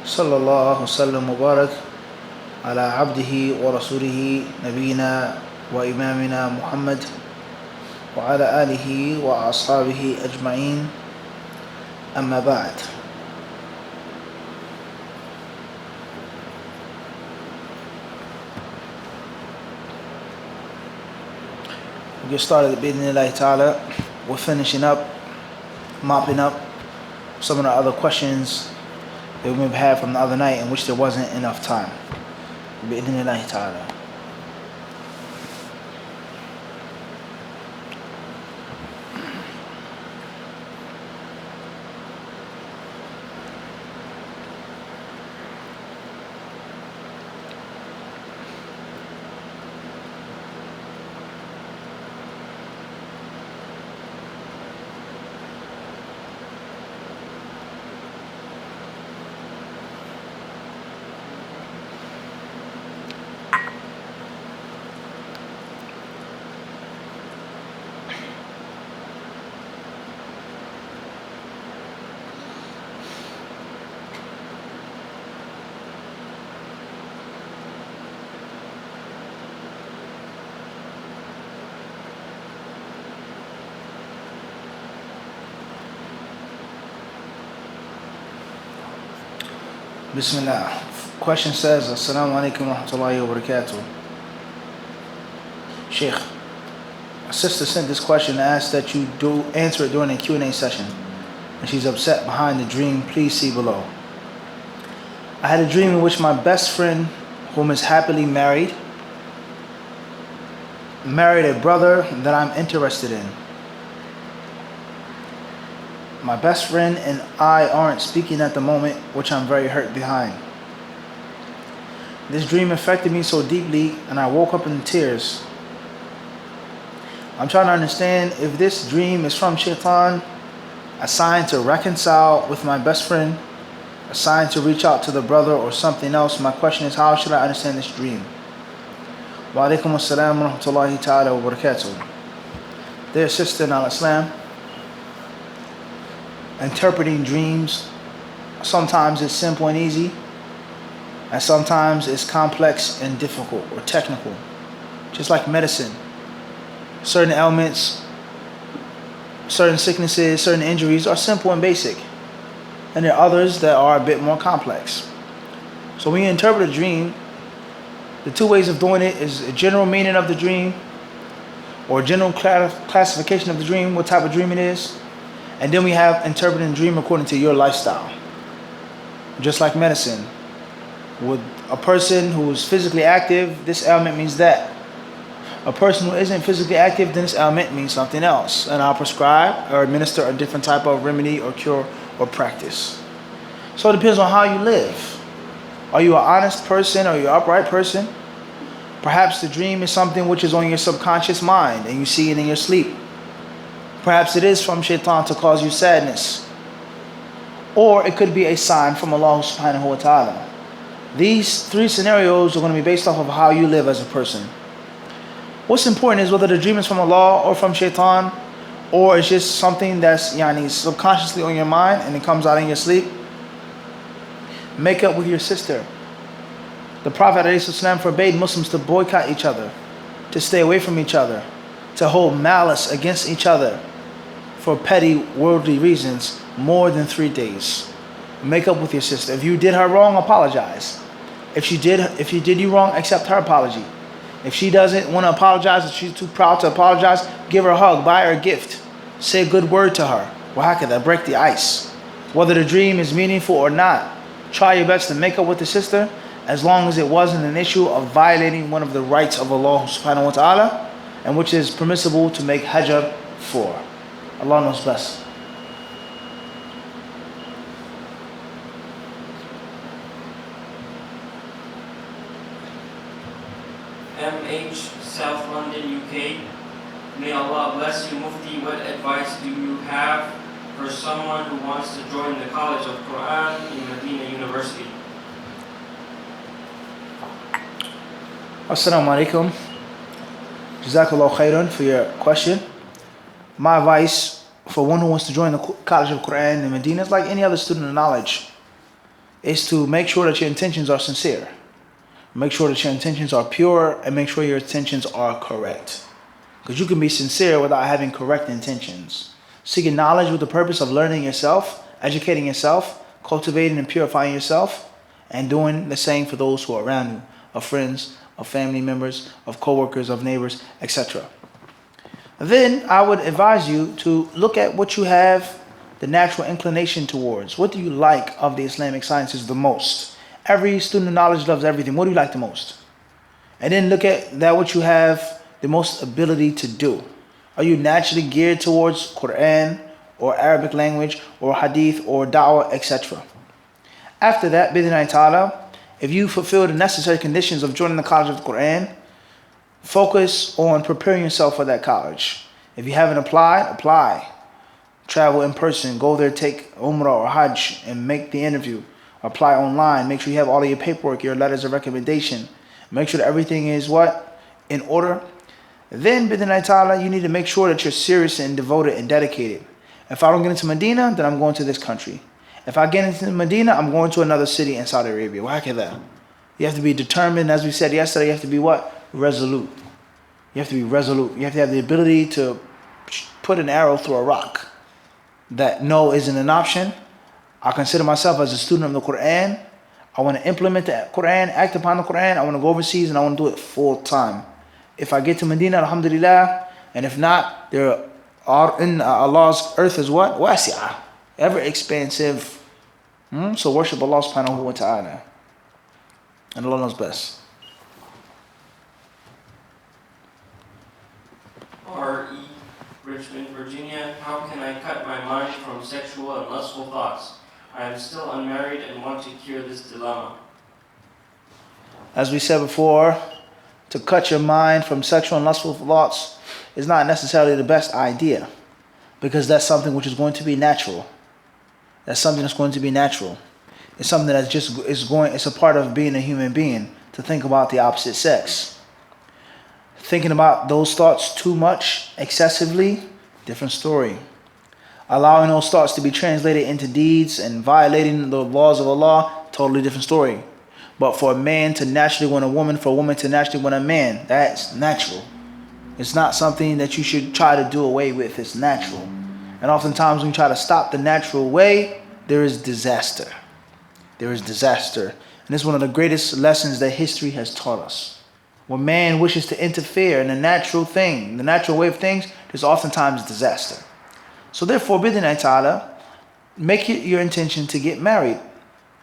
صلى الله وسلم وبارك على عبده ورسوله نبينا وإمامنا محمد وعلى آله وأصحابه أجمعين أما بعد. We get started bi'idhnillahi ta'ala. We're finishing up, mopping up some of the other questions that we may have had from the other night in which there wasn't enough time. Bi'idhnillahi ta'ala. Bismillah. Question says, Assalamu alaikum wa rahmatullahi wa barakatuh. Sheikh, a sister sent this question and asked that you do answer it during a Q&A session. And she's upset behind the dream. Please see below. I had a dream in which my best friend, whom is happily married a brother that I'm interested in. My best friend and I aren't speaking at the moment, which I'm very hurt behind. This dream affected me so deeply and I woke up in tears. I'm trying to understand if this dream is from Shaitan, a sign to reconcile with my best friend, a sign to reach out to the brother, or something else. My question is, how should I understand this dream? Wa alaikum assalam wa rahmatullahi ta'ala wa barakatuh. Dear sister in Islam, interpreting dreams, sometimes it's simple and easy, and sometimes it's complex and difficult or technical. Just like medicine, certain ailments, certain sicknesses, certain injuries are simple and basic, and there are others that are a bit more complex. So when you interpret a dream, the two ways of doing it is a general meaning of the dream, or a general classification of the dream, what type of dream it is. And then we have interpreting dream according to your lifestyle. Just like medicine. With a person who is physically active, this ailment means that. A person who isn't physically active, then this ailment means something else. And I'll prescribe or administer a different type of remedy or cure or practice. So it depends on how you live. Are you an honest person? Are you an upright person? Perhaps the dream is something which is on your subconscious mind and you see it in your sleep. Perhaps it is from Shaitan to cause you sadness. Or it could be a sign from Allah subhanahu wa ta'ala. These three scenarios are going to be based off of how you live as a person. What's important is whether the dream is from Allah or from Shaitan, or it's just something that's subconsciously on your mind and it comes out in your sleep. Make up with your sister. The Prophet ﷺ forbade Muslims to boycott each other, to stay away from each other, to hold malice against each other for petty worldly reasons more than 3 days. Make up with your sister. If you did her wrong, apologize. If she did you wrong, accept her apology. If she doesn't want to apologize, if she's too proud to apologize, give her a hug, buy her a gift, say a good word to her. Wahakada, break the ice. Whether the dream is meaningful or not, try your best to make up with the sister, as long as it wasn't an issue of violating one of the rights of Allah subhanahu wa ta'ala, and which is permissible to make hijab for. Allah knows best. MH, South London, UK. May Allah bless you, Mufti. What advice do you have for someone who wants to join the College of Quran in Medina University? Assalamu alaikum. Jazakallah khairan for your question. My advice for one who wants to join the College of Quran in Medina is like any other student of knowledge. is to make sure that your intentions are sincere. Make sure that your intentions are pure, and make sure your intentions are correct. Because you can be sincere without having correct intentions. Seeking knowledge with the purpose of learning yourself, educating yourself, cultivating and purifying yourself, and doing the same for those who are around you, of friends, of family members, of co-workers, of neighbors, etc. Then I would advise you to look at what you have the natural inclination towards. What do you like of the Islamic sciences the most? Every student of knowledge loves everything. What do you like the most? And then look at that what you have the most ability to do. Are you naturally geared towards Quran or Arabic language or Hadith or Da'wah, etc.? After that, bid'nillahi ta'ala, if you fulfill the necessary conditions of joining the College of the Quran, focus on preparing yourself for that college. If you haven't applied, apply. Travel in person, go there, take Umrah or Hajj and make the interview. Apply online, make sure you have all of your paperwork, your letters of recommendation. Make sure that everything is what? In order. Then, bid'nillahi ta'ala, you need to make sure that you're serious and devoted and dedicated. If I don't get into Medina, then I'm going to this country. If I get into Medina, I'm going to another city in Saudi Arabia. Wahakadha. You have to be determined, as we said yesterday, you have to be what? Resolute. You have to be resolute. You have to have the ability to put an arrow through a rock. That no isn't an option. I consider myself as a student of the Quran. I want to implement the Quran, act upon the Quran. I want to go overseas and I want to do it full time. If I get to Medina, alhamdulillah, and if not, there are in Allah's earth is what? Wasi'ah, ever expansive. So worship Allah subhanahu wa ta'ala. And Allah knows best. R.E. Richmond, Virginia. How can I cut my mind from sexual and lustful thoughts? I am still unmarried and want to cure this dilemma. As we said before, to cut your mind from sexual and lustful thoughts is not necessarily the best idea, because that's something which is going to be natural. That's something that's going to be natural. It's something that's it's a part of being a human being, to think about the opposite sex. Thinking about those thoughts too much, excessively, different story. Allowing those thoughts to be translated into deeds and violating the laws of Allah, totally different story. But for a man to naturally want a woman, for a woman to naturally want a man, that's natural. It's not something that you should try to do away with. It's natural. And oftentimes when you try to stop the natural way, there is disaster. There is disaster. And this is one of the greatest lessons that history has taught us. When man wishes to interfere in the natural thing, the natural way of things, there's oftentimes disaster. So therefore, bid'nillahi ta'ala, make it your intention to get married.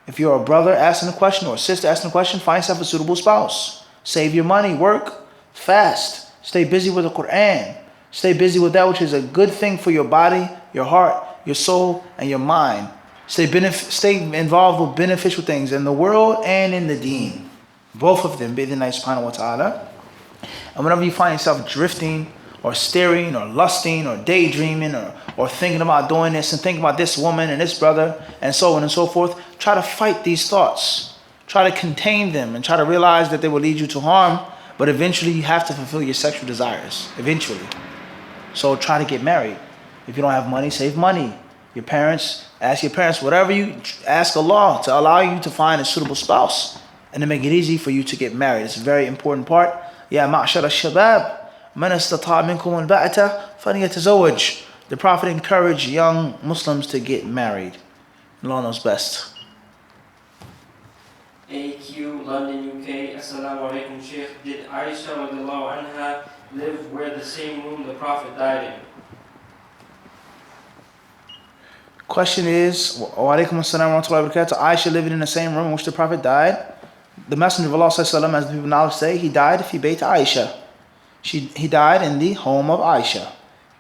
If you're a brother asking a question or a sister asking a question, find yourself a suitable spouse. Save your money, work, fast, stay busy with the Quran. Stay busy with that which is a good thing for your body, your heart, your soul, and your mind. Stay involved with beneficial things in the world and in the deen. Both of them, bid'nillahi subhanahu wa ta'ala. And whenever you find yourself drifting or staring or lusting or daydreaming or thinking about doing this and thinking about this woman and this brother and so on and so forth, try to fight these thoughts. Try to contain them and try to realize that they will lead you to harm, but eventually you have to fulfill your sexual desires, eventually. So try to get married. If you don't have money, save money. Ask your parents, whatever you ask Allah to allow you to find a suitable spouse and to make it easy for you to get married. It's a very important part. Ya ma'shar al-shabab, man istata' minkum al-ba'ata falyatazawwaj. The Prophet encouraged young Muslims to get married. Allah knows best. AQ, London, UK. Assalamu alaikum, Sheikh. Did Aisha radiallahu anha live where the same room the Prophet died in? Question is, wa alaikum assalam wa rahmatullahi wa barakatuh. Aisha living in the same room in which the Prophet died. The Messenger of Allah sallallahu alaihi wasallam, as the people knowledge say, he died fi bayt Aisha. He died in the home of Aisha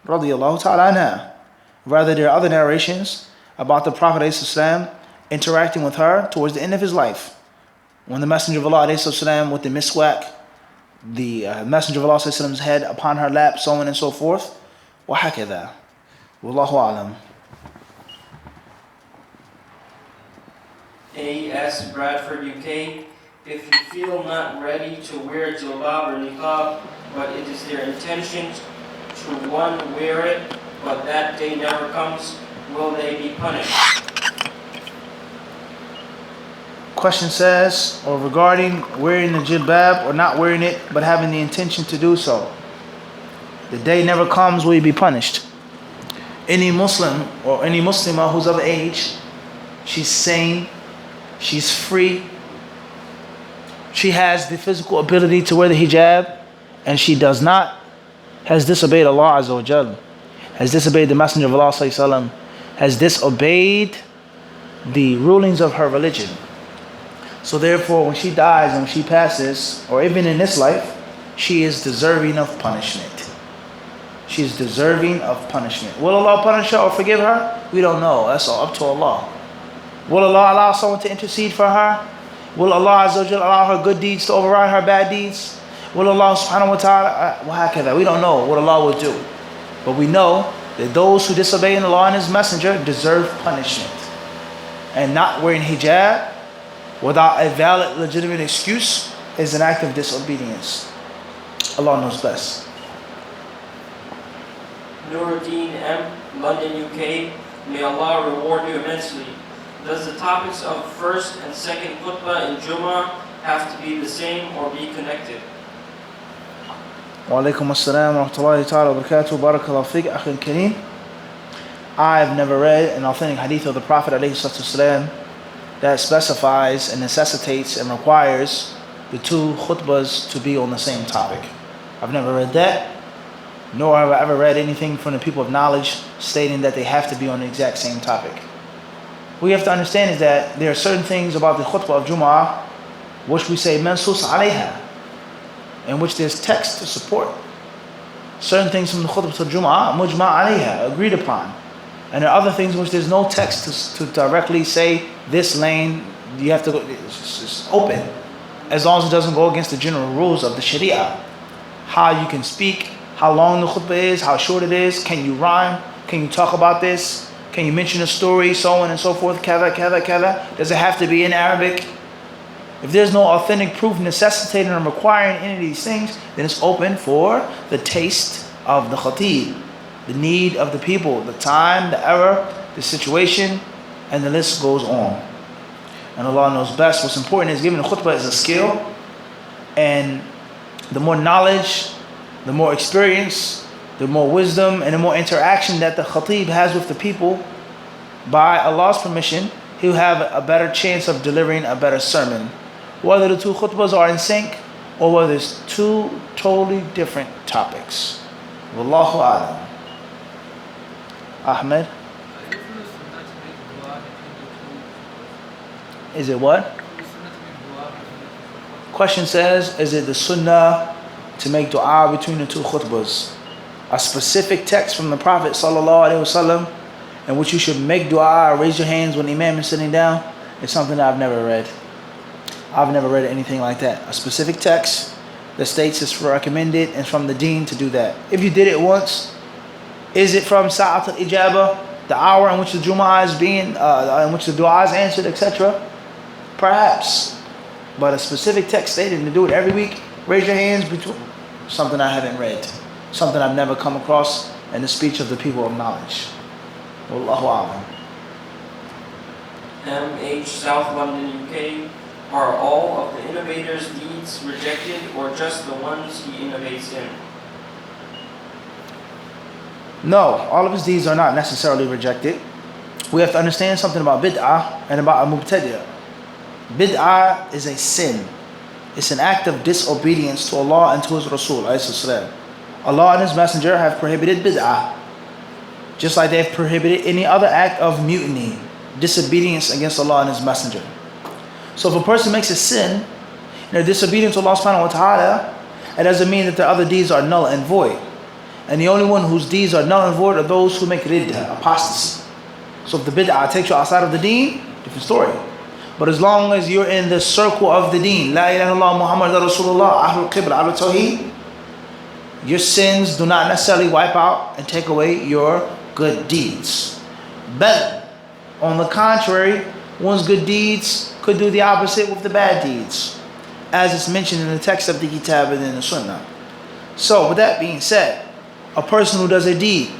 radiyallahu ta'ala anha. Rather, there are other narrations about the Prophet ﷺ interacting with her towards the end of his life. When the Messenger of Allah ﷺ with the miswak, the Messenger of Allah ﷺ's head upon her lap, so on and so forth. وَحَكَذَا Wallahu a'lam. A.S. Bradford, UK. If you feel not ready to wear jilbab or niqab, but it is their intention to one wear it, but that day never comes, will they be punished? question says, or regarding wearing the jilbab or not wearing it, but having the intention to do so. The day never comes where you be punished. Any Muslim or any Muslimah who's of age, she's sane, she's free, she has the physical ability to wear the hijab, and she has disobeyed Allah Azza wa Jal, has disobeyed the Messenger of Allah Sallallahu Alaihi Wasallam, has disobeyed the rulings of her religion. So therefore, when she dies and when she passes, or even in this life, she is deserving of punishment. She is deserving of punishment. Will Allah punish her or forgive her? We don't know. That's all up to Allah. Will Allah allow someone to intercede for her? Will Allah Azza wa Jal allow her good deeds to override her bad deeds? Will Allah subhanahu wa ta'ala, we don't know what Allah will do. But we know that those who disobey Allah and His Messenger deserve punishment. And not wearing hijab without a valid, legitimate excuse is an act of disobedience. Allah knows best. Nuruddin M., London, UK. May Allah reward you immensely. Does the topics of first and second khutbah in Jummah have to be the same or be connected? Wa alaikum assalam wa rahmatullahi ta'ala wa barakatuh. Barakallahu fiqh, akhi kareem. I've never read an authentic hadith of the Prophet ﷺ that specifies and necessitates and requires the two khutbahs to be on the same topic. I've never read that, nor have I ever read anything from the people of knowledge stating that they have to be on the exact same topic. What we have to understand is that there are certain things about the khutbah of Jumu'ah which we say mansus alayha, in which there's text to support. Certain things from the khutbah of Jumu'ah mujma alayha, agreed upon. And there are other things in which there's no text to directly say this lane, you have to go, it's open. As long as it doesn't go against the general rules of the Sharia. How you can speak, how long the khutbah is, how short it is, can you rhyme, can you talk about this, can you mention a story, so on and so forth, kada, kada, kada. Does it have to be in Arabic? If there's no authentic proof necessitating or requiring any of these things, then it's open for the taste of the khatib, the need of the people, the time, the era, the situation, and the list goes on. And Allah knows best. What's important is giving the khutbah is a skill, and the more knowledge, the more experience, the more wisdom, and the more interaction that the khatib has with the people, by Allah's permission, he'll have a better chance of delivering a better sermon. Whether the two khutbahs are in sync, or whether it's two totally different topics. Wallahu a'lam. Ahmed? Is it what? Question says, is it the sunnah to make dua between the two khutbahs? A specific text from the Prophet ﷺ in which you should make dua or raise your hands when the imam is sitting down is something that I've never read. I've never read anything like that. A specific text that states it's recommended and from the deen to do that. If you did it once, is it from Sa'at al-Ijaba, the hour in which the Jumu'ah is being, in which the dua is answered, etc.? Perhaps. But a specific text stating to do it every week, raise your hands between, something I haven't read. Something I've never come across in the speech of the people of knowledge. Wallahu a'lam. MH, South London, UK. Are all of the innovator's deeds rejected, or just the ones he innovates in? No, all of his deeds are not necessarily rejected. We have to understand something about bid'ah and about al-mubtadi'ah. Bid'ah is a sin. It's an act of disobedience to Allah and to His Rasul. Allah and His Messenger have prohibited bid'ah, just like they have prohibited any other act of mutiny, disobedience against Allah and His Messenger. So if a person makes a sin, they're disobedient to Allah subhanahu wa ta'ala, it doesn't mean that the other deeds are null and void. And the only one whose deeds are null and void are those who make ridda, apostasy. So if the bid'ah takes you outside of the deen, different story. But as long as you're in the circle of the deen, La ilaha illallah Muhammad Rasulullah, Ahlul Qibla, Ahlul Tawheed, your sins do not necessarily wipe out and take away your good deeds. But on the contrary, one's good deeds could do the opposite with the bad deeds, as it's mentioned in the text of the kitab and in the sunnah. So with that being said, a person who does a deed,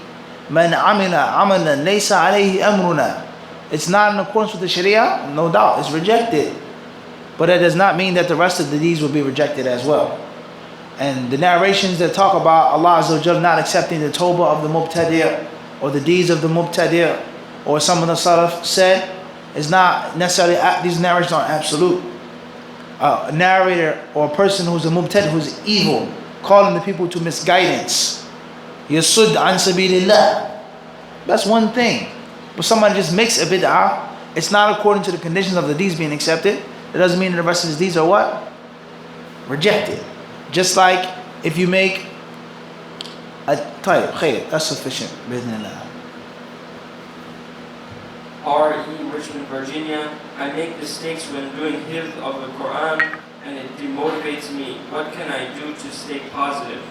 man amila amalan laysa alayhi amruna, it's not in accordance with the Sharia, no doubt, it's rejected. But that does not mean that the rest of the deeds will be rejected as well. And the narrations that talk about Allah Azza wa Jalla not accepting the tawbah of the mubtadi' or the deeds of the mubtadi', or some of the Salaf said, is not necessarily, these narrations aren't absolute. A narrator or a person who's a mubtadi', who's evil, calling the people to misguidance, yasud an sabilillah, that's one thing. But somebody just makes a bid'ah, it's not according to the conditions of the deeds being accepted. It doesn't mean that the rest of his deeds are what? Rejected. Just like if you make a tayyib, khayr, that's sufficient. Bismillah. R.E. Richmond, Virginia. I make mistakes when doing hifz of the Quran and it demotivates me. What can I do to stay positive?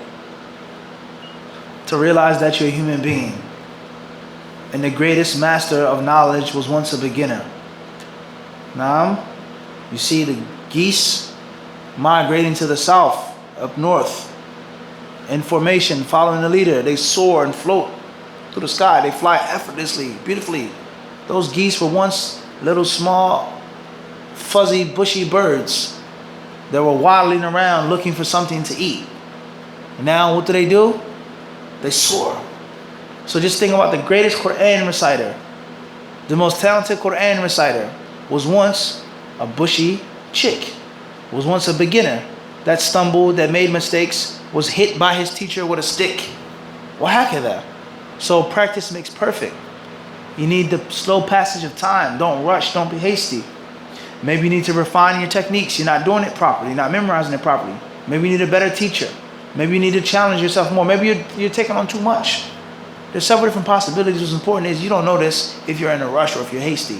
To realize that you're a human being. And the greatest master of knowledge was once a beginner. Now, you see the geese migrating to the south, up north, in formation, following the leader. They soar and float through the sky. They fly effortlessly, beautifully. Those geese were once little small, fuzzy, bushy birds that were waddling around looking for something to eat. And now what do? They soar. So just think about the greatest Quran reciter. The most talented Quran reciter was once a bushy chick, was once a beginner that stumbled, that made mistakes, was hit by his teacher with a stick. Wahakadha. So practice makes perfect. You need the slow passage of time. Don't rush, don't be hasty. Maybe you need to refine your techniques. You're not doing it properly, you're not memorizing it properly. Maybe you need a better teacher. Maybe you need to challenge yourself more. Maybe you're taking on too much. There's several different possibilities. What's important is you don't notice if you're in a rush or if you're hasty.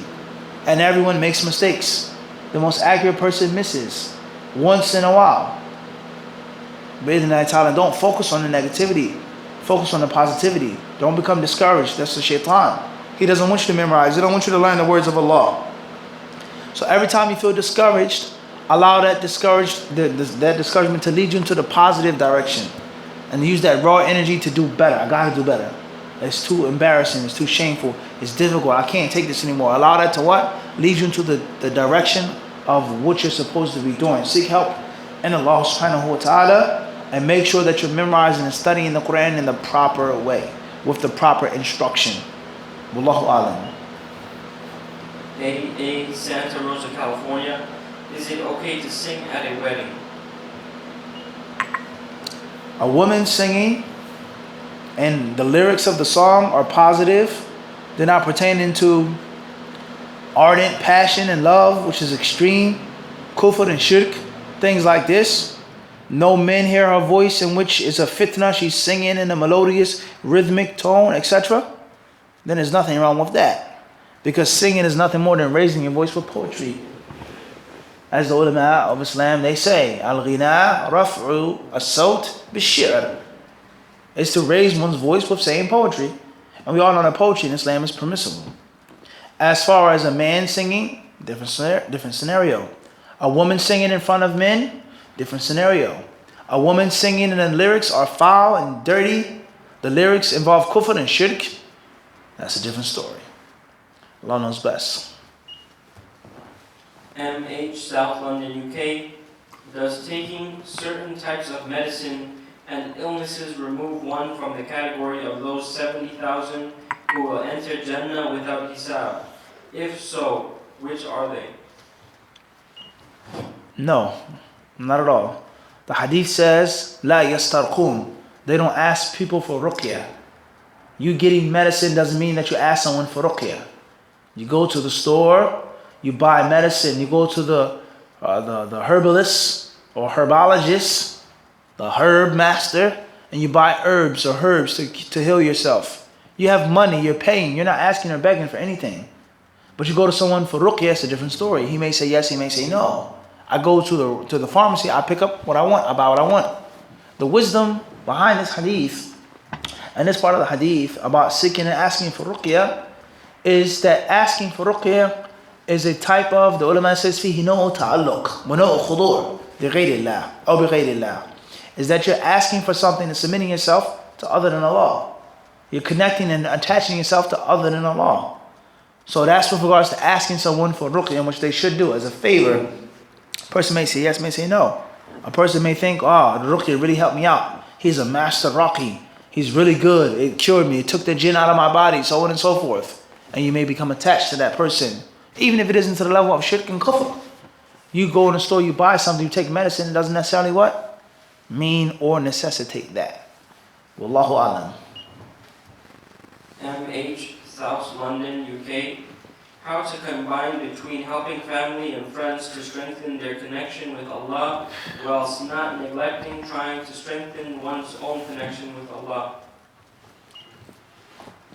And everyone makes mistakes. The most accurate person misses once in a while. Don't focus on the negativity. Focus on the positivity. Don't become discouraged. That's the shaitan. He doesn't want you to memorize. He don't want you to learn the words of Allah. So every time you feel discouraged, allow that discouragement to lead you into the positive direction. And use that raw energy to do better. I gotta do better. It's too embarrassing. It's too shameful. It's difficult. I can't take this anymore. Allow that to what? Lead you into the direction of what you're supposed to be doing. Seek help in Allah subhanahu wa ta'ala and make sure that you're memorizing and studying the Quran in the proper way, with the proper instruction. Wallahu alam. A. Santa Rosa, California. Is it okay to sing at a wedding? A woman singing and the lyrics of the song are positive. They're not pertaining to ardent passion and love, which is extreme, kufr and shirk, things like this. No men hear her voice, in which is a fitna. She's singing in a melodious, rhythmic tone, etc. Then there's nothing wrong with that, because singing is nothing more than raising your voice with poetry. As the ulama of Islam, they say, al-ghina raf'u as-sawt bish-shi'r, is to raise one's voice with saying poetry. And we all know that poetry in Islam is permissible. As far as a man singing, different scenario. A woman singing in front of men, different scenario. A woman singing and the lyrics are foul and dirty, the lyrics involve kufr and shirk, that's a different story. Allah knows best. MH, South London, UK. Does taking certain types of medicine and illnesses remove one from the category of those 70,000 who will enter Jannah without hisab? If so, which are they? No, not at all. The hadith says, La yastarqun. They don't ask people for ruqya. You getting medicine doesn't mean that you ask someone for ruqya. You go to the store, you buy medicine. You go to the herbalist or herbologist, the herb master, and you buy herbs to heal yourself. You have money, you're paying, you're not asking or begging for anything. But you go to someone for ruqya, it's a different story. He may say yes, he may say no. I go to the pharmacy, I pick up what I want, I buy what I want. The wisdom behind this hadith, and this part of the hadith about seeking and asking for ruqya, is that asking for ruqya is a type of, the ulama says, فيه نوع تعلق ونوع خضوع لغير الله أو بغير الله, is that you're asking for something and submitting yourself to other than Allah. You're connecting and attaching yourself to other than Allah. So that's with regards to asking someone for ruqya, which they should do as a favor. A person may say yes, may say no. A person may think, oh, the Ruptia really helped me out. He's a master Raqi. He's really good. It cured me. It took the jinn out of my body, so on and so forth. And you may become attached to that person. Even if it isn't to the level of shirk and kufr. You go in the store, you buy something, you take medicine, it doesn't necessarily what? Mean or necessitate that. Wallahu alam. MH, South London, UK. How to combine between helping family and friends to strengthen their connection with Allah whilst not neglecting trying to strengthen one's own connection with Allah.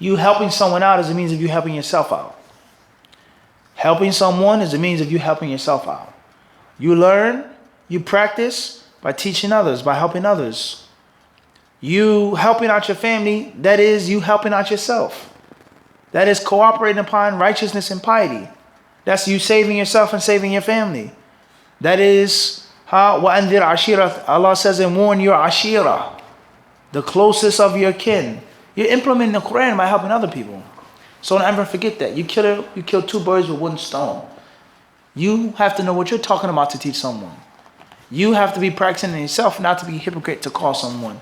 You helping someone out is a means of you helping yourself out. Helping someone is a means of you helping yourself out. You learn, you practice by teaching others, by helping others. You helping out your family, that is you helping out yourself. That is cooperating upon righteousness and piety. That's you saving yourself and saving your family. That is وَأَنذِرْ عَشِيرَةَ. Allah says, and warn your ashira, the closest of your kin. You're implementing the Quran by helping other people. So don't ever forget that. You kill two birds with one stone. You have to know what you're talking about to teach someone. You have to be practicing it yourself, not to be a hypocrite to call someone.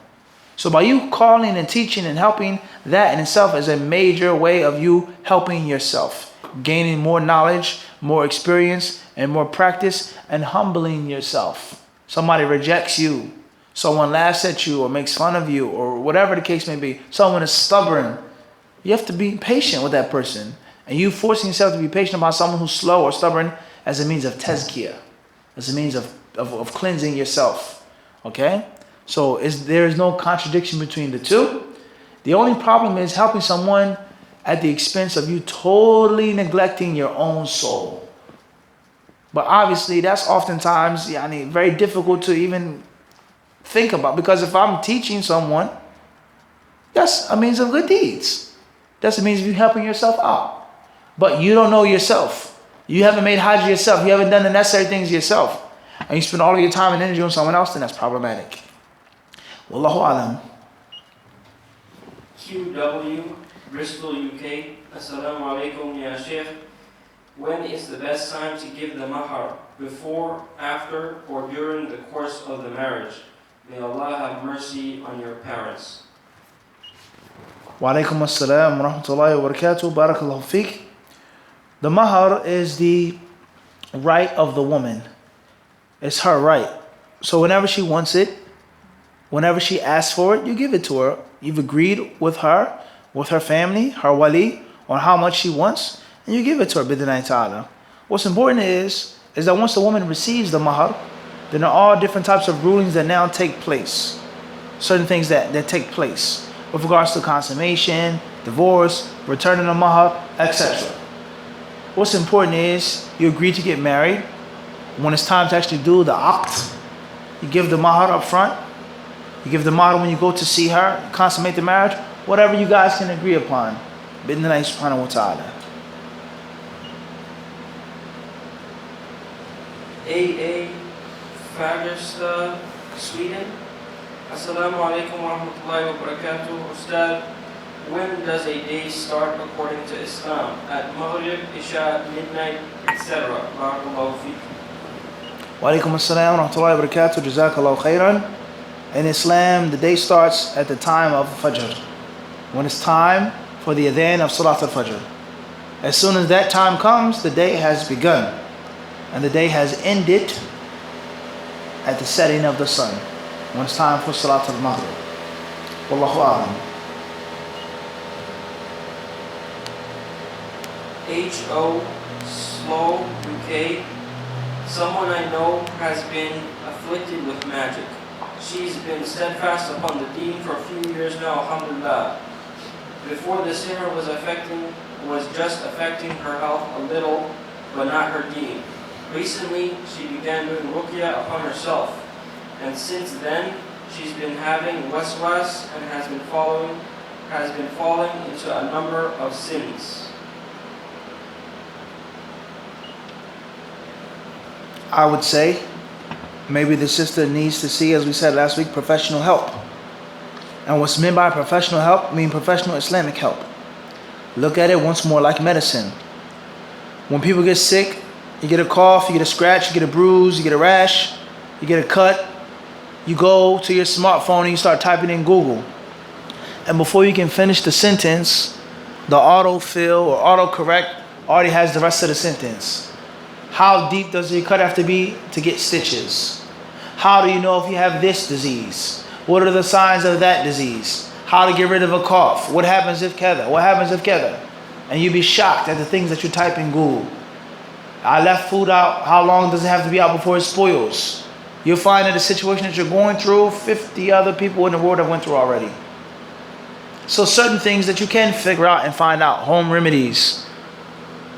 So by you calling and teaching and helping, that in itself is a major way of you helping yourself. Gaining more knowledge, more experience, and more practice, and humbling yourself. Somebody rejects you. Someone laughs at you or makes fun of you, or whatever the case may be. Someone is stubborn. You have to be patient with that person. And you forcing yourself to be patient about someone who's slow or stubborn as a means of tazkiyah, as a means of cleansing yourself. Okay? So there is no contradiction between the two. The only problem is helping someone at the expense of you totally neglecting your own soul. But obviously that's oftentimes very difficult to even think about, because if I'm teaching someone, that's a means of good deeds. That's a means of you helping yourself out. But you don't know yourself. You haven't made hajj yourself. You haven't done the necessary things yourself. And you spend all of your time and energy on someone else, then that's problematic. Wallahu alam. QW, Bristol, UK. Assalamu alaikum, ya Sheikh. When is the best time to give the mahr? Before, after, or during the course of the marriage? May Allah have mercy on your parents. Wa alaikum assalam wa rahmatullahi wa barakatuh. Barakallahu feek. The mahr is the right of the woman. It's her right. So whenever she wants it, whenever she asks for it, you give it to her. You've agreed with her family, her wali, on how much she wants, and you give it to her, bid'nillahi ta'ala. What's important is that once the woman receives the mahr, then there are all different types of rulings that now take place. Certain things that take place with regards to consummation, divorce, returning the mahr, etc. What's important is you agree to get married. When it's time to actually do the aqd, you give the mahr up front. You give the mahr when you go to see her, consummate the marriage, whatever you guys can agree upon. Bid'nillahi subhanahu wa ta'ala. AA, Fagersta, Sweden. Assalamu alaikum wa rahmatullahi wa barakatuh. Ustad, when does a day start according to Islam? At Maghrib, Isha, midnight, etc. Barakallahu feek. Wa alaikum assalam wa rahmatullahi wa barakatuh. Jazakallahu khairan. In Islam, the day starts at the time of Fajr. When it's time for the adhan of Salat al-Fajr. As soon as that time comes, the day has begun. And the day has ended at the setting of the sun. When it's time for Salat al-Maghrib. Wallahu a'lam. HO, Slow, UK. Someone I know has been afflicted with magic. She's been steadfast upon the deen for a few years now, alhamdulillah. Before the sihr was just affecting her health a little, but not her deen. Recently, she began doing ruqya upon herself, and since then, she's been having waswas and has been falling into a number of sins. I would say maybe the sister needs to see, as we said last week, professional help. And what's meant by professional help means professional Islamic help. Look at it once more like medicine. When people get sick, You get a cough, you get a scratch, you get a bruise, you get a rash, you get a cut. You go to your smartphone and you start typing in Google. And before you can finish the sentence, the autofill or autocorrect already has the rest of the sentence. How deep does your cut have to be to get stitches? How do you know if you have this disease? What are the signs of that disease? How to get rid of a cough? What happens if kether? What happens if kether? And you'd be shocked at the things that you type in Google. I left food out. How long does it have to be out before it spoils? You'll find that the situation that you're going through, 50 other people in the world have went through already. So certain things that you can figure out and find out. Home remedies.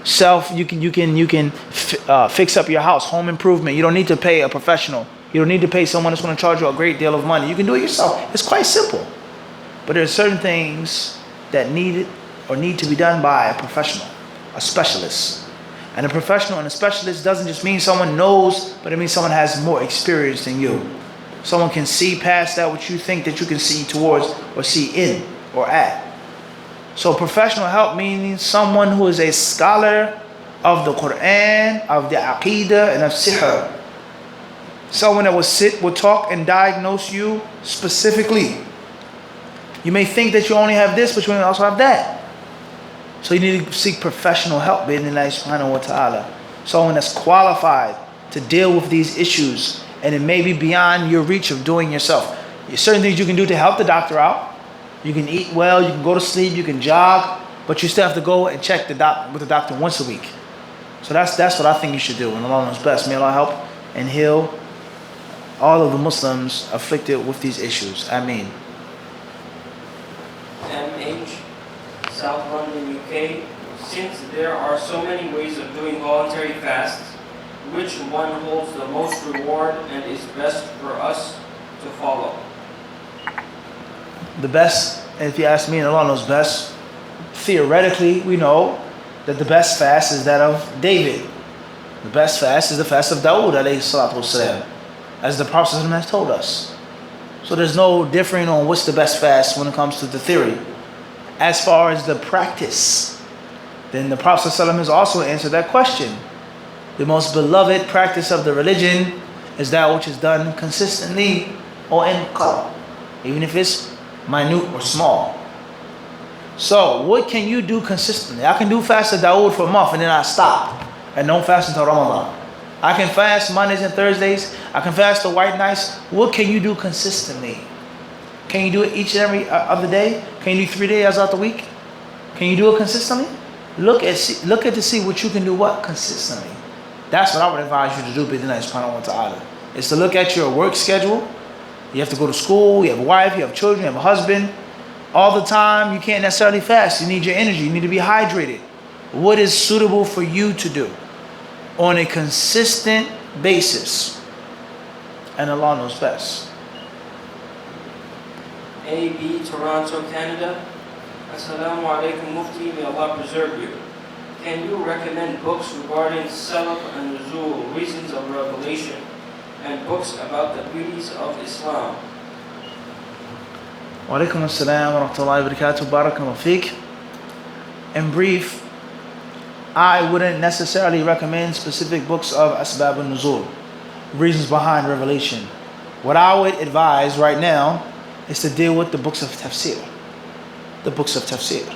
You can fix up your house. Home improvement. You don't need to pay a professional. You don't need to pay someone that's going to charge you a great deal of money. You can do it yourself. It's quite simple. But there are certain things that need to be done by a professional, a specialist. And a professional and a specialist doesn't just mean someone knows, but it means someone has more experience than you. Someone can see past that what you think that you can see towards or see in or at. So professional help means someone who is a scholar of the Quran, of the Aqidah, and of Sihr. Someone that will talk and diagnose you specifically. You may think that you only have this, but you may also have that. So you need to seek professional help, bi'idhnillahi subhanahu wa ta'ala. Someone that's qualified to deal with these issues, and it may be beyond your reach of doing yourself. There's certain things you can do to help the doctor out. You can eat well, you can go to sleep, you can jog, but you still have to go and check with the doctor once a week. So that's what I think you should do, and Allah knows best. May Allah help and heal all of the Muslims afflicted with these issues. Ameen. MH, South London, UK. Since there are so many ways of doing voluntary fasts, which one holds the most reward and is best for us to follow? The best, if you ask me, and Allah knows best, theoretically we know that the best fast is that of David. The best fast is the fast of Dawood alayhi salatu wasalam, as the Prophet has told us. So there's no differing on what's the best fast when it comes to the theory. As far as the practice, then the Prophet has also answered that question. The most beloved practice of the religion is that which is done consistently or in qadr, even if it's minute or small. So what can you do consistently? I can do fast of Dawood for a month and then I stop and don't fast until Ramadan. I can fast Mondays and Thursdays. I can fast the white nights. What can you do consistently? Can you do it each and every other day? Can you do 3 days out the week? Can you do it consistently? Look at to see what you can do what consistently. That's what I would advise you to do, bi'idhnillahi subhanahu wa ta'ala. Is to look at your work schedule. You have to go to school, you have a wife, you have children, you have a husband. All the time, you can't necessarily fast. You need your energy, you need to be hydrated. What is suitable for you to do on a consistent basis? And Allah knows best. AB, Toronto, Canada. Assalamu alaikum Mufti, may Allah preserve you. Can you recommend books regarding Salaf and Nuzul, reasons of revelation, and books about the beauties of Islam? Wa alaikum assalam wa rahmatullahi wa barakatuh. Barakallahu feek. In brief, I wouldn't necessarily recommend specific books of Asbab al-Nuzul, reasons behind revelation. What I would advise right now is to deal with the books of tafsir. The books of tafsir.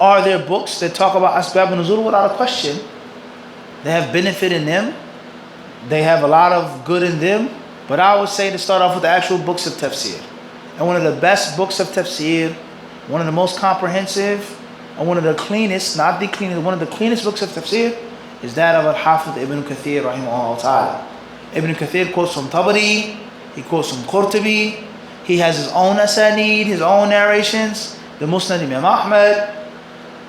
Are there books that talk about Asbab al-Nuzul? Without a question. They have benefit in them. They have a lot of good in them. But I would say to start off with the actual books of tafsir. And one of the best books of tafsir, one of the most comprehensive, and one of the cleanest, not the cleanest, one of the cleanest books of tafsir is that of Al-Hafidh Ibn Kathir rahimahullah ta'ala. Ibn Kathir quotes from Tabari, he quotes from Qurtubi, he has his own asanid, his own narrations, the Musnad Imam Ahmad.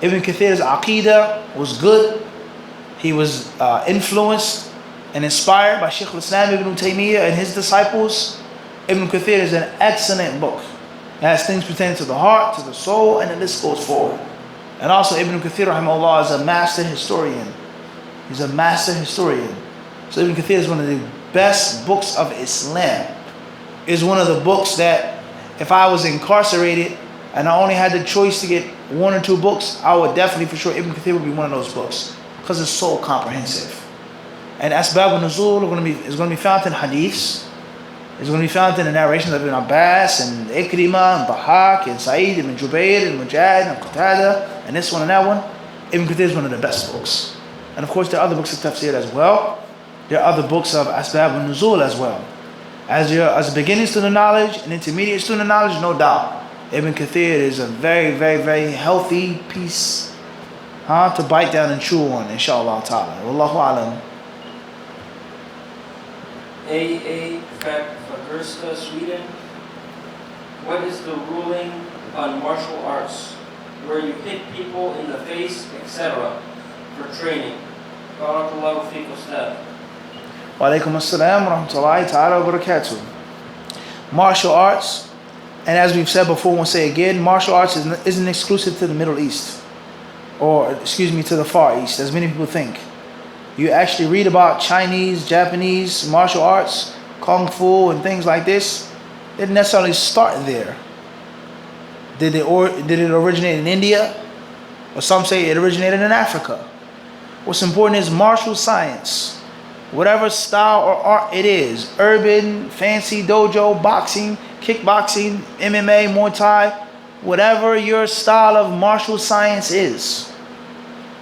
Ibn Kathir's aqidah was good. He was influenced and inspired by Shaykh al-Islam Ibn Taymiyyah and his disciples. Ibn Kathir is an excellent book. It has things pertaining to the heart, to the soul, and the list goes forward. And also Ibn Kathir rahimahullah is a master historian. He's a master historian. So Ibn Kathir is one of the best books of Islam. It's one of the books that if I was incarcerated and I only had the choice to get 1 or 2 books, I would definitely for sure Ibn Kathir would be one of those books because it's so comprehensive. And asbab al-nuzul is going to be found in hadiths. It's going to be found in the narrations of Ibn Abbas and Ikrimah and Bahak and Sa'id ibn Jubayr and Mujahid and Qatada and this one and that one. Ibn Kathir is one of the best books. And of course there are other books of tafsir as well. There are other books of asbab al-nuzul as well. As a beginning student knowledge and intermediate student knowledge, no doubt, Ibn Kathir is a very, very, very healthy piece to bite down and chew on, inshallah ta'ala. Wallahu alam. A. Fagersta, Sweden. What is the ruling on martial arts, where you hit people in the face, etc., for training? Barakallahu feek, Ustad. Wa alaikum assalam wa rahmatullahi ta'ala wa barakatuh. Martial arts, and as we've said before, we'll say again, martial arts isn't exclusive to the Middle East, or to the Far East, as many people think. You actually read about Chinese, Japanese martial arts, Kung Fu and things like this. It didn't necessarily start there. Did it originate in India? Or some say it originated in Africa. What's important is martial science. Whatever style or art it is, urban, fancy, dojo, boxing, kickboxing, MMA, Muay Thai, whatever your style of martial science is.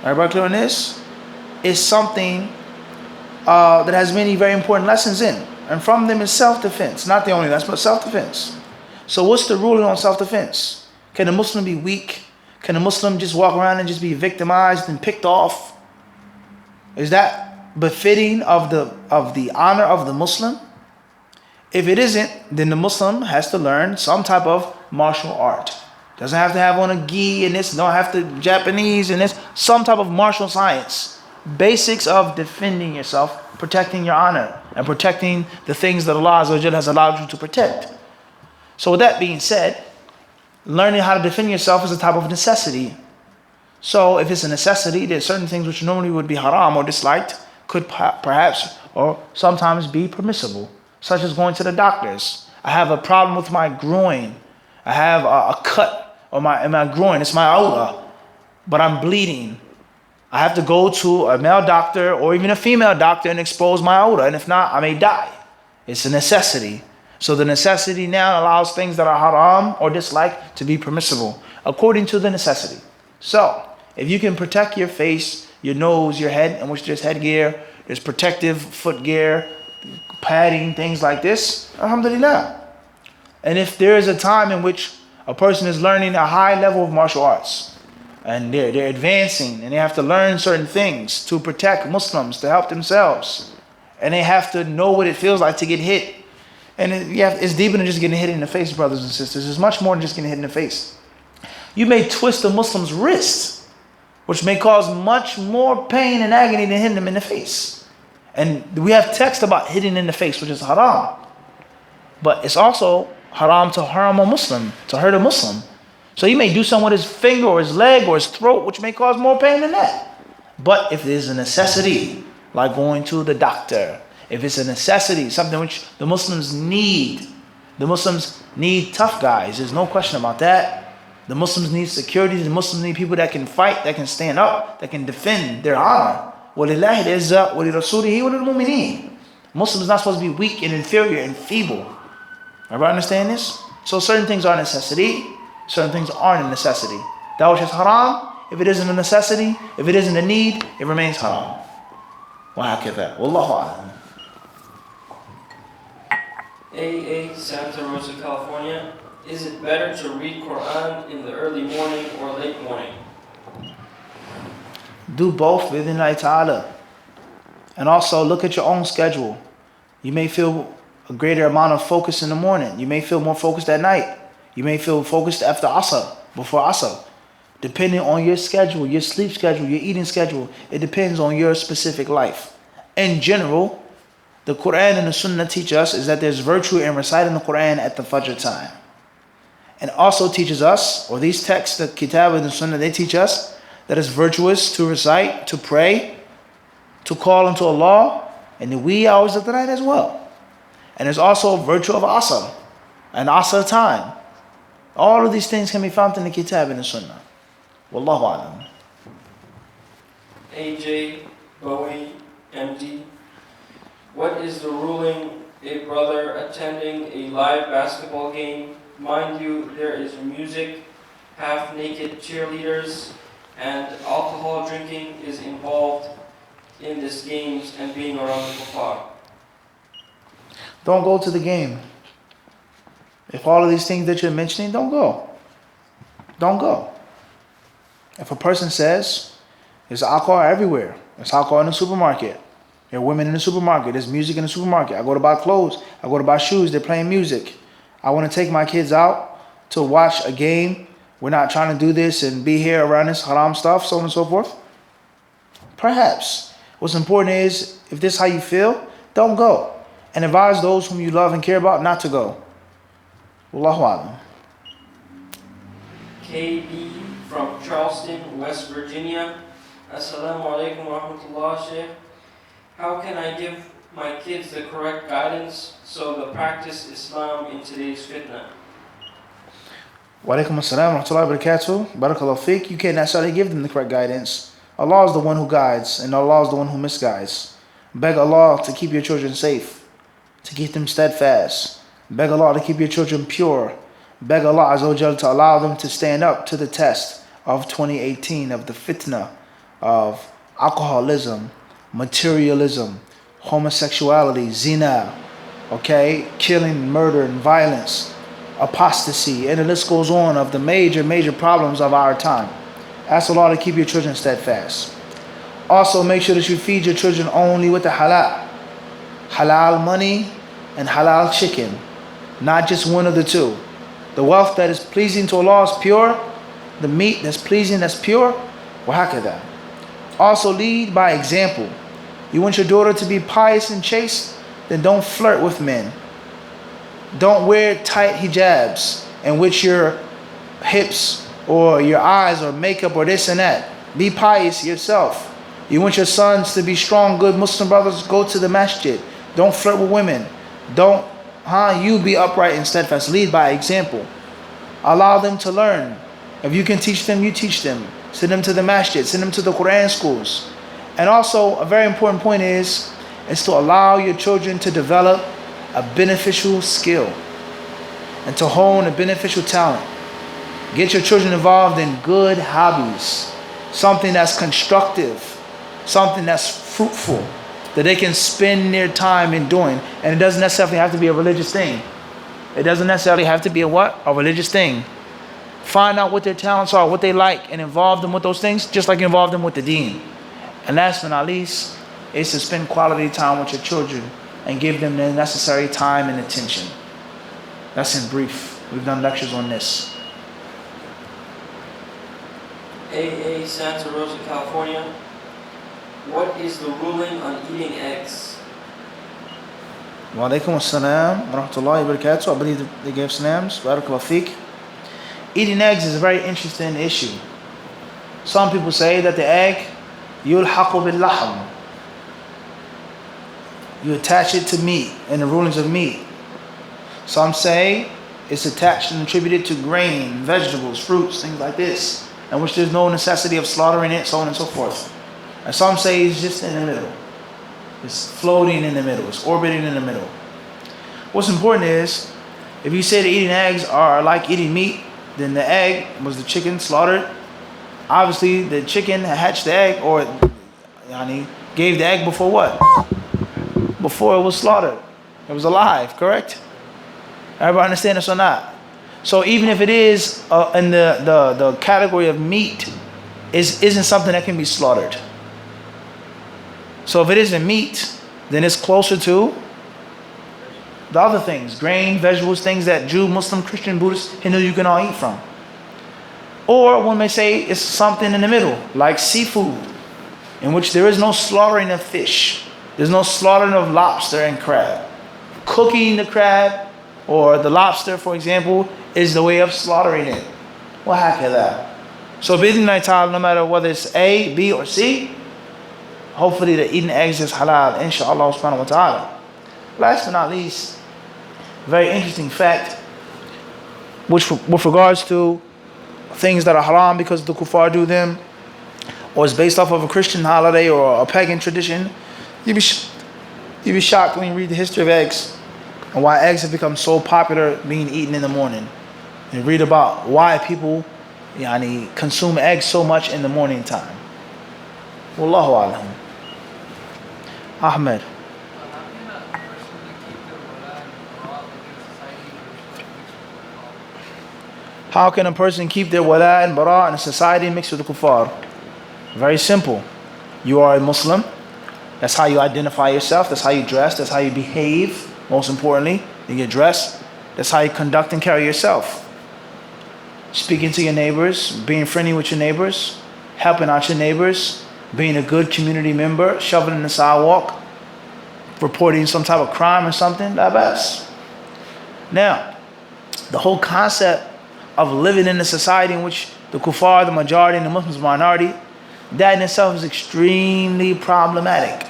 Everybody clear on this? Is something that has many very important lessons in. And from them is self-defense. Not the only lesson, but self-defense. So what's the ruling on self-defense? Can a Muslim be weak? Can a Muslim just walk around and just be victimized and picked off? Is that befitting of the honor of the Muslim? If it isn't, then the Muslim has to learn some type of martial art. Doesn't have to have on a gi and this, don't have to Japanese and this, some type of martial science. Basics of defending yourself, protecting your honor, and protecting the things that Allah Azza wa Jalla has allowed you to protect. So with that being said, learning how to defend yourself is a type of necessity. So if it's a necessity, there's certain things which normally would be haram or disliked, could perhaps or sometimes be permissible, such as going to the doctors. I have a problem with my groin. I have a cut on my groin. It's my aura, but I'm bleeding. I have to go to a male doctor or even a female doctor and expose my aura, and if not, I may die. It's a necessity. So the necessity now allows things that are haram or disliked to be permissible, according to the necessity. So, if you can protect your face, your nose, your head, in which there's headgear, there's protective footgear, padding, things like this, alhamdulillah. And if there is a time in which a person is learning a high level of martial arts, and they're advancing, and they have to learn certain things to protect Muslims, to help themselves. And they have to know what it feels like to get hit. And it's deeper than just getting hit in the face, brothers and sisters. It's much more than just getting hit in the face. You may twist a Muslim's wrist, which may cause much more pain and agony than hitting them in the face. And we have text about hitting in the face, which is haram. But it's also haram to harm a Muslim, to hurt a Muslim. So he may do something with his finger or his leg or his throat, which may cause more pain than that. But if there's a necessity, like going to the doctor, if it's a necessity, something which the Muslims need tough guys. There's no question about that. The Muslims need security. The Muslims need people that can fight, that can stand up, that can defend their honor. وَلِلَّهِ الْعِزَّةُ وَلِرَسُولِهِ وَلِلْمُؤْمِنِينَ. Muslims are not supposed to be weak and inferior and feeble. Everybody understand this? So certain things are a necessity. Certain things aren't a necessity. That which is haram, if it isn't a necessity, if it isn't a need, it remains haram. وَهَكَذَا وَاللَّهُ أَعْلَمُ. A. Santa Rosa, California. Is it better to read Quran in the early morning or late morning? Do both within Allah Ta'ala. And also look at your own schedule. You may feel a greater amount of focus in the morning. You may feel more focused at night. You may feel focused after Asr, before Asr. Depending on your schedule, your sleep schedule, your eating schedule, it depends on your specific life. In general, the Quran and the Sunnah teach us is that there's virtue in reciting the Quran at the Fajr time. And also teaches us, or these texts, the Kitab and the Sunnah, they teach us that it's virtuous to recite, to pray, to call unto Allah in the wee hours of the night as well. And there's also a virtue of Asr, and Asr time. All of these things can be found in the Kitab and the Sunnah. Wallahu alam. AJ, Bowie, MD. What is the ruling a brother attending a live basketball game? Mind you, there is music, half-naked cheerleaders, and alcohol drinking is involved in these games and being around the kuffar. Don't go to the game. If all of these things that you're mentioning, don't go. Don't go. If a person says, there's alcohol everywhere. There's alcohol in the supermarket. There are women in the supermarket. There's music in the supermarket. I go to buy clothes. I go to buy shoes. They're playing music. I want to take my kids out to watch a game. We're not trying to do this and be here around this haram stuff, so on and so forth. Perhaps. What's important is, if this is how you feel, don't go. And advise those whom you love and care about not to go. Wallahu a'lam. KB from Charleston, West Virginia. Assalamu alaikum wa rahmatullah, Shaykh. How can I give my kids the correct guidance so they practice Islam in today's fitna? Wa alaikum assalam wa rahmatullahi wa barakatuh. Barakallahu fiqh. You can't necessarily give them the correct guidance. Allah is the one who guides, and Allah is the one who misguides. Beg Allah to keep your children safe, to keep them steadfast. Beg Allah to keep your children pure. Beg Allah Azza wa Jal to allow them to stand up to the test of 2018, of the fitna of alcoholism, materialism, homosexuality, zina, okay, killing, murder, and violence, apostasy, and the list goes on of the major problems of our time. Ask Allah to keep your children steadfast. Also, make sure that you feed your children only with the halal. Halal money and halal chicken, not just one of the two. The wealth that is pleasing to Allah is pure. The meat that's pleasing, that's pure. وهكذا. Also lead by example. You want your daughter to be pious and chaste? Then don't flirt with men. Don't wear tight hijabs in which your hips or your eyes or makeup or this and that. Be pious yourself. You want your sons to be strong, good Muslim brothers? Go to the masjid. Don't flirt with women. Don't, you be upright and steadfast. Lead by example. Allow them to learn. If you can teach them, you teach them. Send them to the masjid. Send them to the Quran schools. And also, a very important point is to allow your children to develop a beneficial skill and to hone a beneficial talent. Get your children involved in good hobbies, something that's constructive, something that's fruitful, that they can spend their time in doing. And it doesn't necessarily have to be a religious thing. It doesn't necessarily have to be a religious thing. Find out what their talents are, what they like, and involve them with those things, just like you involve them with the deen. And last but not least, is to spend quality time with your children and give them the necessary time and attention. That's in brief. We've done lectures on this. AA Santa Rosa, California. What is the ruling on eating eggs? Wa alaikum assalam wa rahmatullahi wa barakatuh. I believe they gave salams. Barakallahu fiqh. Eating eggs is a very interesting issue. Some people say that the egg, yulhaqu bil lahm. You attach it to meat and the rulings of meat. Some say it's attached and attributed to grain, vegetables, fruits, things like this, in which there's no necessity of slaughtering it, so on and so forth. And some say it's just in the middle. It's floating in the middle. It's orbiting in the middle. What's important is, if you say that eating eggs are like eating meat, then the egg was the chicken slaughtered. Obviously, the chicken hatched the egg, or gave the egg before what? Before it was slaughtered. It was alive, correct? Everybody understand this or not? So even if it is in the category of meat, isn't something that can be slaughtered. So if it isn't meat, then it's closer to the other things, grain, vegetables, things that Jew, Muslim, Christian, Buddhist, Hindu, you can all eat from. Or one may say it's something in the middle, like seafood, in which there is no slaughtering of fish. There's no slaughtering of lobster and crab. Cooking the crab or the lobster, for example, is the way of slaughtering it. What heck is that? So bi'idhnillahi, no matter whether it's A, B, or C, hopefully the eating eggs is halal, inshallah subhanahu wa ta'ala. Last but not least, very interesting fact, which with regards to things that are haram because the kuffar do them, or is based off of a Christian holiday or a pagan tradition, You'd be shocked when you read the history of eggs and why eggs have become so popular being eaten in the morning. You read about why people consume eggs so much in the morning time. Wallahu alam. Ahmed. How can a person keep their wala and bara in a society mixed with the kuffar? Very simple. You are a Muslim. That's how you identify yourself. That's how you dress. That's how you behave. Most importantly, in your dress. That's how you conduct and carry yourself. Speaking to your neighbors, being friendly with your neighbors, helping out your neighbors, being a good community member, shoveling the sidewalk, reporting some type of crime or something, that best. Now, the whole concept of living in a society in which the kuffar, the majority, and the Muslims minority, that in itself is extremely problematic.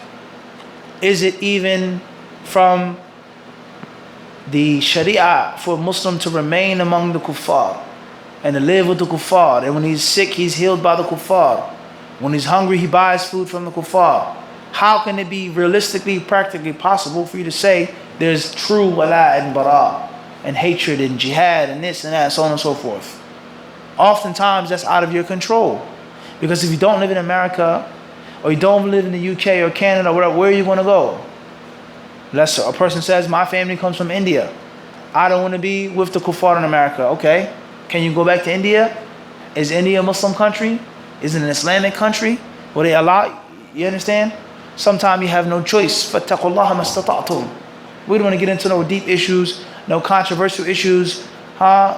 Is it even from the Sharia for a Muslim to remain among the kuffar and to live with the kuffar? And when he's sick, he's healed by the kuffar. When he's hungry, he buys food from the kuffar. How can it be realistically, practically possible for you to say there's true wala and bara and hatred and jihad and this and that, so on and so forth? Oftentimes that's out of your control. Because if you don't live in America, or you don't live in the UK or Canada, or whatever, where are you going to go? Let's a person says, my family comes from India. I don't want to be with the kuffar in America. Okay, can you go back to India? Is India a Muslim country? Is it an Islamic country? Will they allow? You understand? Sometimes you have no choice. فَاتَّقُوا اللَّهَ مَا اسْتَطَعْتُمْ. We don't want to get into no deep issues, no controversial issues,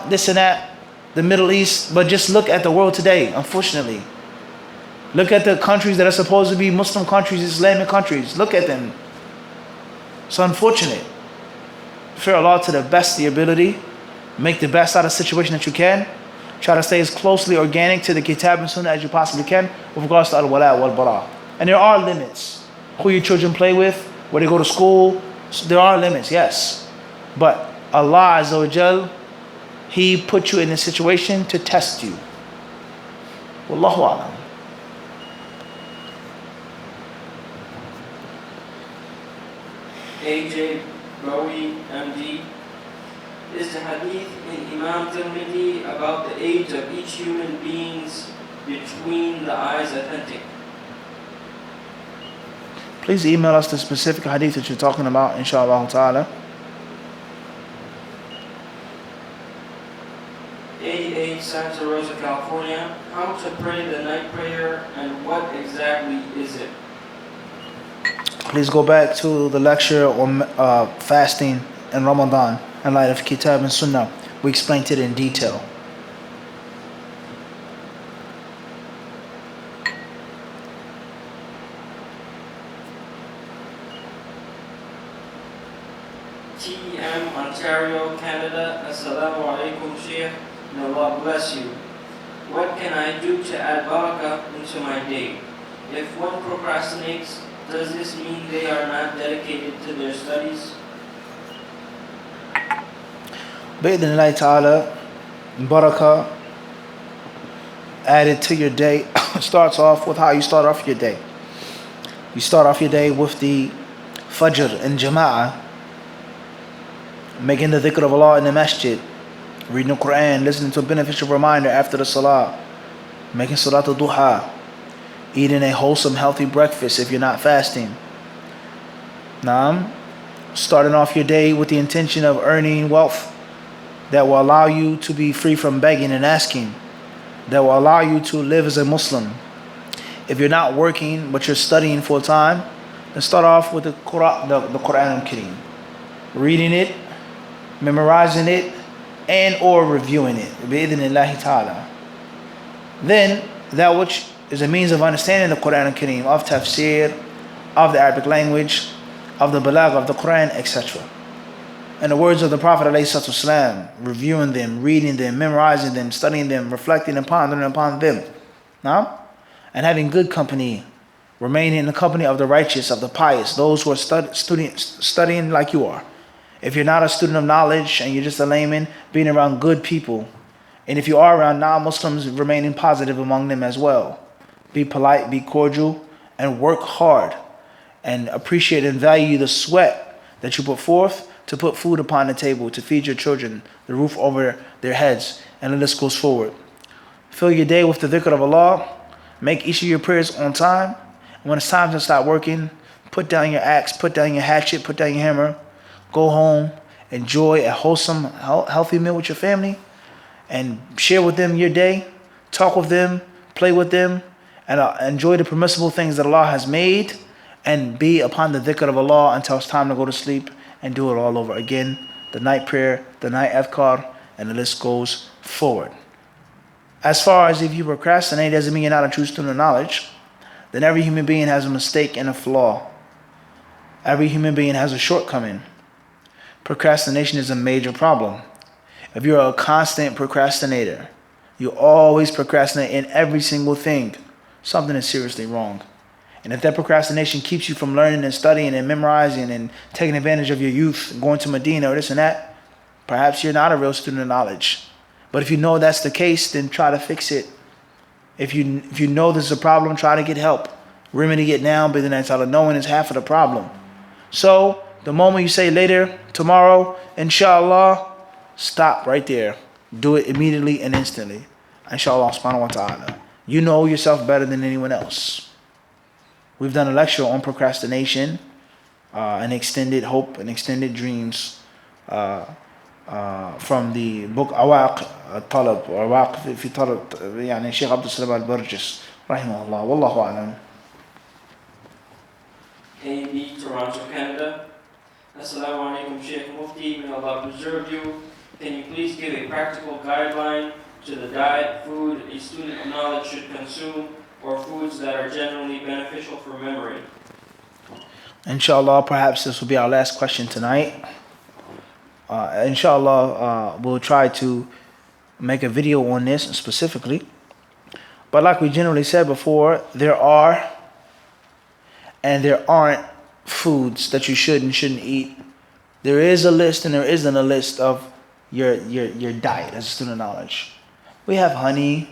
this and that, the Middle East. But just look at the world today, unfortunately. Look at the countries that are supposed to be Muslim countries, Islamic countries. Look at them. It's unfortunate. Fear Allah to the best of your ability. Make the best out of the situation that you can. Try to stay as closely organic to the kitab and sunnah as you possibly can with regards to al-wala wal-bara. And there are limits. Who your children play with, where they go to school. There are limits, yes. But Allah Azza wa Jal, He put you in a situation to test you. Wallahu alam. AJ Bowie, MD. Is the hadith in Imam Tirmidhi about the age of each human being's between the eyes authentic? Please email us the specific hadith that you're talking about, inshallah ta'ala. 88 Santa Rosa, California. How to pray the night prayer and what exactly is it? Please go back to the lecture on fasting in Ramadan in light of Kitab and Sunnah. We explained it in detail. TM, Ontario, Canada. Assalamu alaikum, Sheikh. May Allah bless you. What can I do to add barakah into my day? If one procrastinates, does this mean they are not dedicated to their studies? Bi'idhnillahi ta'ala, barakah added to your day starts off with how you start off your day. You start off your day with the Fajr and Jama'ah, making the dhikr of Allah in the masjid, reading the Quran, listening to a beneficial reminder after the salah, making salat al-duha, eating a wholesome, healthy breakfast if you're not fasting. Starting off your day with the intention of earning wealth that will allow you to be free from begging and asking, that will allow you to live as a Muslim. If you're not working but you're studying full time, then start off with the Quran al-Kareem, reading it, memorizing it, and or reviewing it, bi'idhnillahi ta'ala. Then that which is a means of understanding the Quran al-Kareem, of tafsir, of the Arabic language, of the balagh of the Quran, etc. And the words of the Prophet ﷺ, reviewing them, reading them, memorizing them, studying them, reflecting and pondering upon them. And having good company, remaining in the company of the righteous, of the pious, those who are studying like you are. If you're not a student of knowledge and you're just a layman, being around good people. And if you are around non-Muslims, remaining positive among them as well. Be polite, be cordial, and work hard and appreciate and value the sweat that you put forth to put food upon the table, to feed your children, the roof over their heads, and the list goes forward. Fill your day with the dhikr of Allah. Make each of your prayers on time. And when it's time to start working, put down your axe, put down your hatchet, put down your hammer. Go home, enjoy a wholesome, healthy meal with your family, and share with them your day. Talk with them, play with them, and enjoy the permissible things that Allah has made, and be upon the dhikr of Allah until it's time to go to sleep, and do it all over again. The night prayer, the night adhkar, and the list goes forward. As far as if you procrastinate, doesn't mean you're not a true student of knowledge. Then every human being has a mistake and a flaw. Every human being has a shortcoming. Procrastination is a major problem. If you're a constant procrastinator, you always procrastinate in every single thing, something is seriously wrong. And if that procrastination keeps you from learning and studying and memorizing and taking advantage of your youth, going to Medina or this and that, perhaps you're not a real student of knowledge. But if you know that's the case, then try to fix it. If you know this is a problem, try to get help. Remedy it now, but then that's all. Knowing is half of the problem. So the moment you say later, tomorrow, inshallah, stop right there. Do it immediately and instantly. Inshallah subhanahu wa ta'ala. You know yourself better than anyone else. We've done a lecture on procrastination, and extended hope and extended dreams from the book Awaq Talab, or Awaq fi Talab, yani Sheikh Abdul Salam al-Burjis, rahimahullah. Wallahu a'lam. AB, Toronto, Canada. Assalamu alaikum, Sheikh Mufti. May Allah preserve you. Can you please give a practical guideline to the diet, food a student of knowledge should consume, or foods that are generally beneficial for memory? Inshallah, perhaps this will be our last question tonight. Inshallah, we'll try to make a video on this specifically. But like we generally said before, there are and there aren't foods that you should and shouldn't eat. There is a list and there isn't a list of your diet as a student of knowledge. We have honey.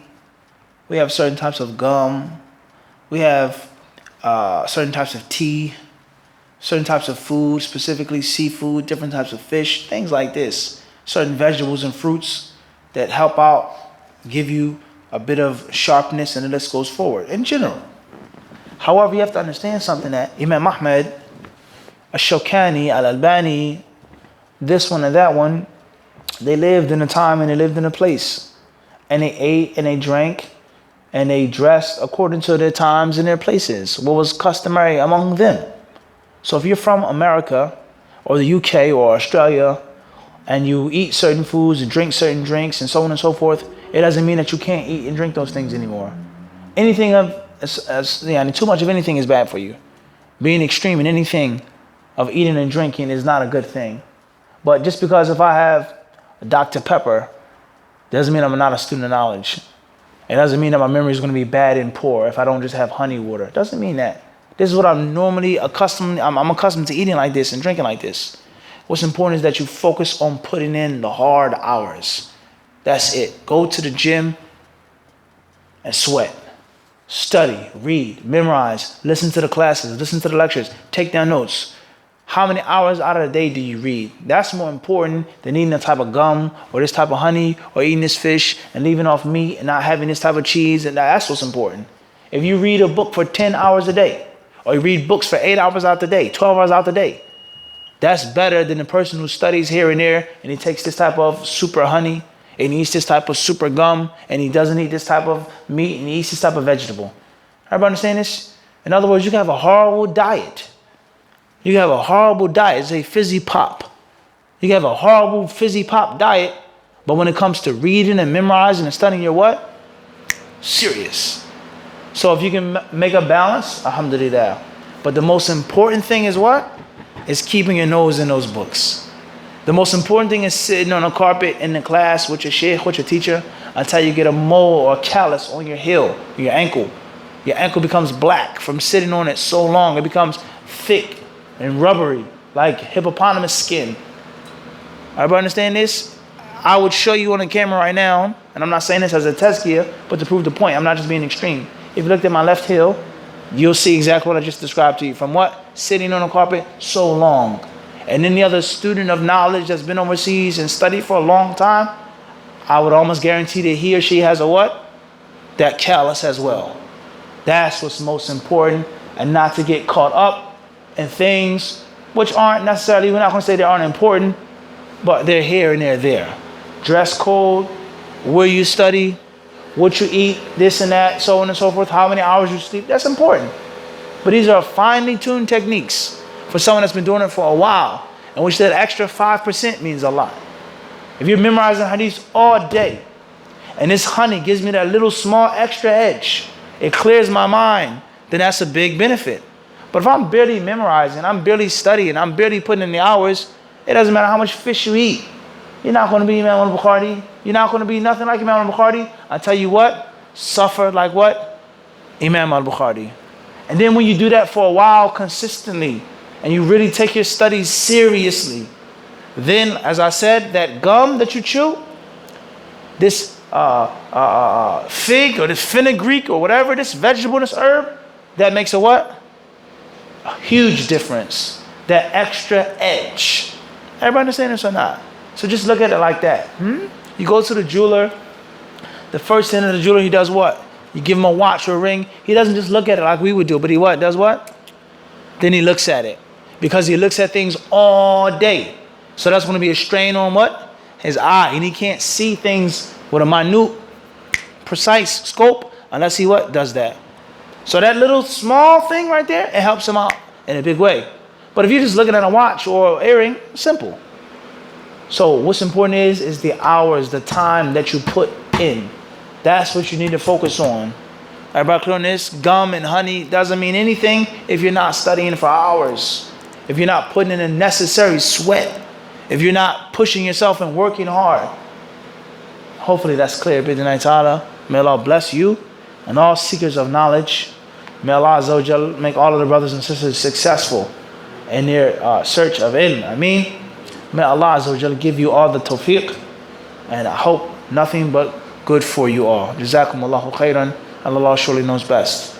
We have certain types of gum. We have certain types of tea, certain types of food, specifically seafood, different types of fish, things like this. Certain vegetables and fruits that help out, give you a bit of sharpness, and the list goes forward in general. However, you have to understand something, that Imam Ahmed, Ash-Shawkani, Al-Albani, this one and that one, they lived in a time and they lived in a place. And they ate and they drank and they dressed according to their times and their places, what was customary among them. So if you're from America or the UK or Australia and you eat certain foods and drink certain drinks and so on and so forth, it doesn't mean that you can't eat and drink those things anymore. Anything too much of anything is bad for you. Being extreme in anything of eating and drinking is not a good thing. But just because if I have Dr. Pepper, doesn't mean I'm not a student of knowledge. It doesn't mean that my memory is going to be bad and poor if I don't just have honey water. It doesn't mean that. This is what I'm normally accustomed. I'm accustomed to eating like this and drinking like this. What's important is that you focus on putting in the hard hours. That's it. Go to the gym and sweat. Study, read, memorize, listen to the classes, listen to the lectures, take down notes. How many hours out of the day do you read? That's more important than eating a type of gum or this type of honey or eating this fish and leaving off meat and not having this type of cheese. And that's what's important. If you read a book for 10 hours a day, or you read books for 8 hours out the day, 12 hours out the day, that's better than the person who studies here and there and he takes this type of super honey and he eats this type of super gum and he doesn't eat this type of meat and he eats this type of vegetable. Everybody understand this? In other words, you can have a horrible diet. You can have a horrible diet. It's a fizzy pop. You can have a horrible fizzy pop diet, but when it comes to reading and memorizing and studying, you're what? Serious. So if you can make a balance, alhamdulillah. But the most important thing is what? Is keeping your nose in those books. The most important thing is sitting on a carpet in the class with your sheikh, with your teacher, until you get a mole or a callus on your heel, your ankle. Your ankle becomes black from sitting on it so long. It becomes thick and rubbery, like hippopotamus skin. Everybody understand this? I would show you on the camera right now, and I'm not saying this as a tazkiyah, but to prove the point. I'm not just being extreme. If you looked at my left heel, you'll see exactly what I just described to you. From what? Sitting on a carpet so long. And any other student of knowledge that's been overseas and studied for a long time, I would almost guarantee that he or she has a what? That callus as well. That's what's most important, and not to get caught up in things which aren't necessarily, we're not going to say they aren't important, but they're here and they're there. Dress code, where you study, what you eat, this and that, so on and so forth, how many hours you sleep, that's important. But these are finely tuned techniques for someone that's been doing it for a while, and which that extra 5% means a lot. If you're memorizing hadith all day, and this honey gives me that little small extra edge, it clears my mind, then that's a big benefit. But if I'm barely memorizing, I'm barely studying, I'm barely putting in the hours, it doesn't matter how much fish you eat. You're not going to be Imam al-Bukhari. You're not going to be nothing like Imam al-Bukhari. I tell you what, suffer like what? Imam al-Bukhari. And then when you do that for a while consistently, and you really take your studies seriously, then, as I said, that gum that you chew, this fig or this fenugreek or whatever, this vegetable, this herb, that makes a what? A huge difference. That extra edge. Everybody understand this or not? So just look at it like that. You go to the jeweler. The first thing of the jeweler, he does what? You give him a watch or a ring. He doesn't just look at it like we would do, but he what? Does what? Then he looks at it. Because he looks at things all day. So that's going to be a strain on what? His eye. And he can't see things with a minute, precise scope unless he what? Does that. So that little small thing right there, it helps him out in a big way. But if you're just looking at a watch or earring, simple. So what's important is the hours, the time that you put in. That's what you need to focus on. Everybody clear on this? Gum and honey doesn't mean anything if you're not studying for hours. If you're not putting in the necessary sweat. If you're not pushing yourself and working hard. Hopefully that's clear. Bid'nai ta'ala. May Allah bless you and all seekers of knowledge. May Allah Azza wa Jal make all of the brothers and sisters successful in their search of ilm. Ameen. May Allah Azza wa Jal give you all the tawfiq, and I hope nothing but good for you all. Jazakum Allahu khairan. Allah surely knows best.